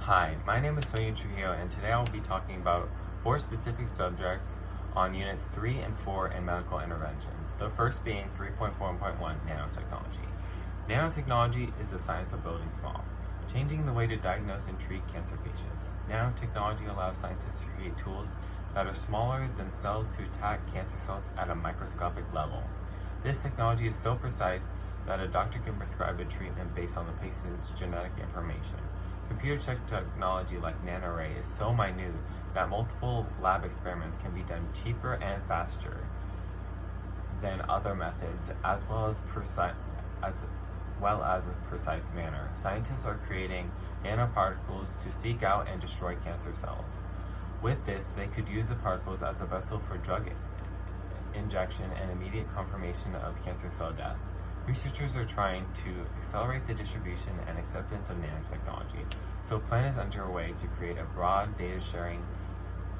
Hi, my name is Tonio, and today I will be talking about 4 specific subjects on Units 3 and 4 in medical interventions. The first being 3.4.1 nanotechnology. Nanotechnology is the science of building small, changing the way to diagnose and treat cancer patients. Nanotechnology allows scientists to create tools that are smaller than cells to attack cancer cells at a microscopic level. This technology is so precise that a doctor can prescribe a treatment based on the patient's genetic information. Computer technology like nanoarray is so minute that multiple lab experiments can be done cheaper and faster than other methods, as well as a precise manner. Scientists are creating nanoparticles to seek out and destroy cancer cells. With this, they could use the particles as a vessel for drug injection and immediate confirmation of cancer cell death. Researchers are trying to accelerate the distribution and acceptance of nanotechnology, so a plan is underway to create a broad data sharing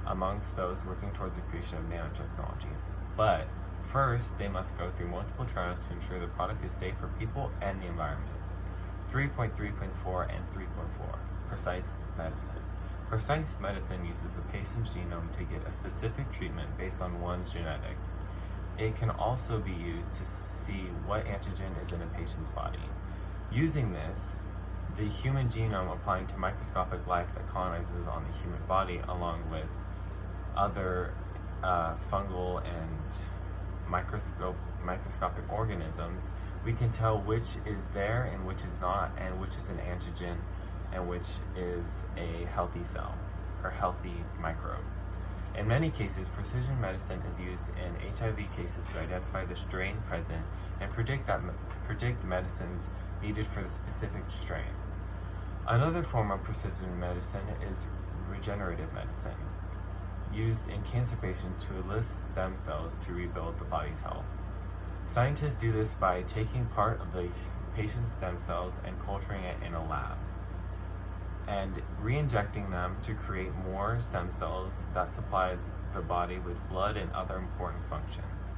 amongst those working towards the creation of nanotechnology. But first, they must go through multiple trials to ensure the product is safe for people and the environment. 3.3.4 and 3.4 Precise medicine. Precise medicine uses the patient's genome to get a specific treatment based on one's genetics. It can also be used to see what antigen is in a patient's body. Using this, the human genome applying to microscopic life that colonizes on the human body, along with other fungal and microscopic organisms, we can tell which is there and which is not, and which is an antigen and which is a healthy cell or healthy microbe. In many cases, precision medicine is used in HIV cases to identify the strain present and predict medicines needed for the specific strain. Another form of precision medicine is regenerative medicine, used in cancer patients to enlist stem cells to rebuild the body's health. Scientists do this by taking part of the patient's stem cells and culturing it in a lab, and re-injecting them to create more stem cells that supply the body with blood and other important functions.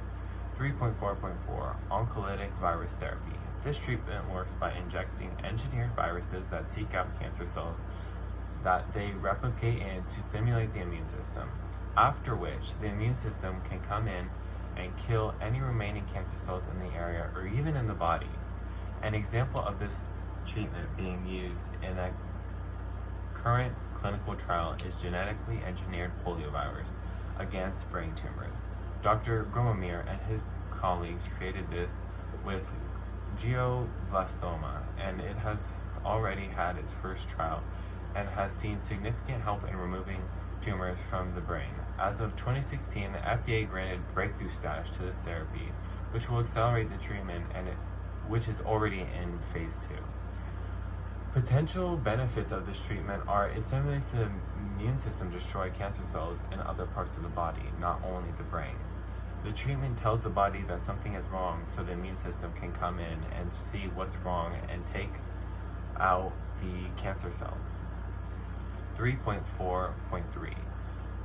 3.4.4 Oncolytic virus therapy. This treatment works by injecting engineered viruses that seek out cancer cells that they replicate in to stimulate the immune system, after which the immune system can come in and kill any remaining cancer cells in the area or even in the body. An example of this treatment being used in a current clinical trial is genetically engineered poliovirus against brain tumors. Dr. Gromomir and his colleagues created this with glioblastoma, and it has already had its first trial and has seen significant help in removing tumors from the brain. As of 2016, the FDA granted breakthrough status to this therapy, which will accelerate the treatment which is already in phase 2. Potential benefits of this treatment are it stimulates the immune system to destroy cancer cells in other parts of the body, not only the brain. The treatment tells the body that something is wrong, so the immune system can come in and see what's wrong and take out the cancer cells. 3.4.3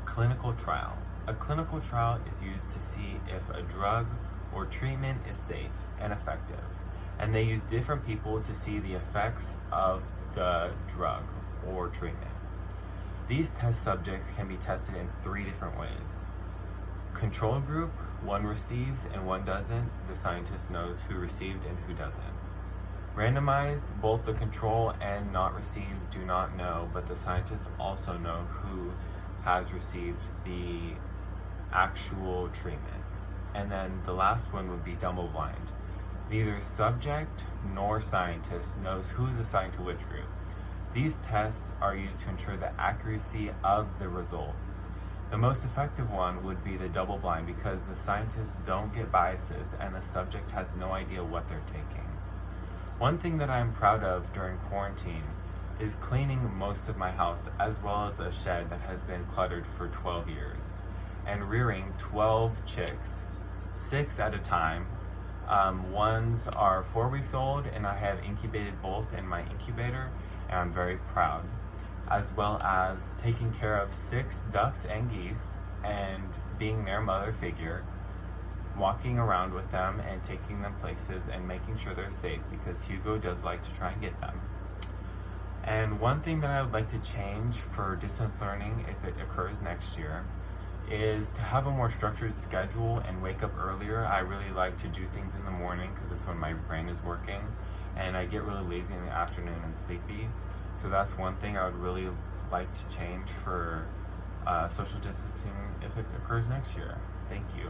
Clinical trial. A clinical trial is used to see if a drug or treatment is safe and effective, and they use different people to see the effects of the drug or treatment. These test subjects can be tested in 3 different ways. Control group, one receives and one doesn't. The scientist knows who received and who doesn't. Randomized, both the control and not received do not know, but the scientists also know who has received the actual treatment. And then the last one would be double blind. Neither subject nor scientist knows who is assigned to which group. These tests are used to ensure the accuracy of the results. The most effective one would be the double blind because the scientists don't get biases and the subject has no idea what they're taking. One thing that I'm proud of during quarantine is cleaning most of my house, as well as a shed that has been cluttered for 12 years, and rearing 12 chicks, 6 at a time. Ones are 4 weeks old, and I have incubated both in my incubator, and I'm very proud. As well as taking care of 6 ducks and geese and being their mother figure, walking around with them and taking them places and making sure they're safe because Hugo does like to try and get them. And one thing that I would like to change for distance learning, if it occurs next year, is to have a more structured schedule and wake up earlier. I really like to do things in the morning because it's when my brain is working, and I get really lazy in the afternoon and sleepy. So that's one thing I would really like to change for social distancing if it occurs next year. Thank you.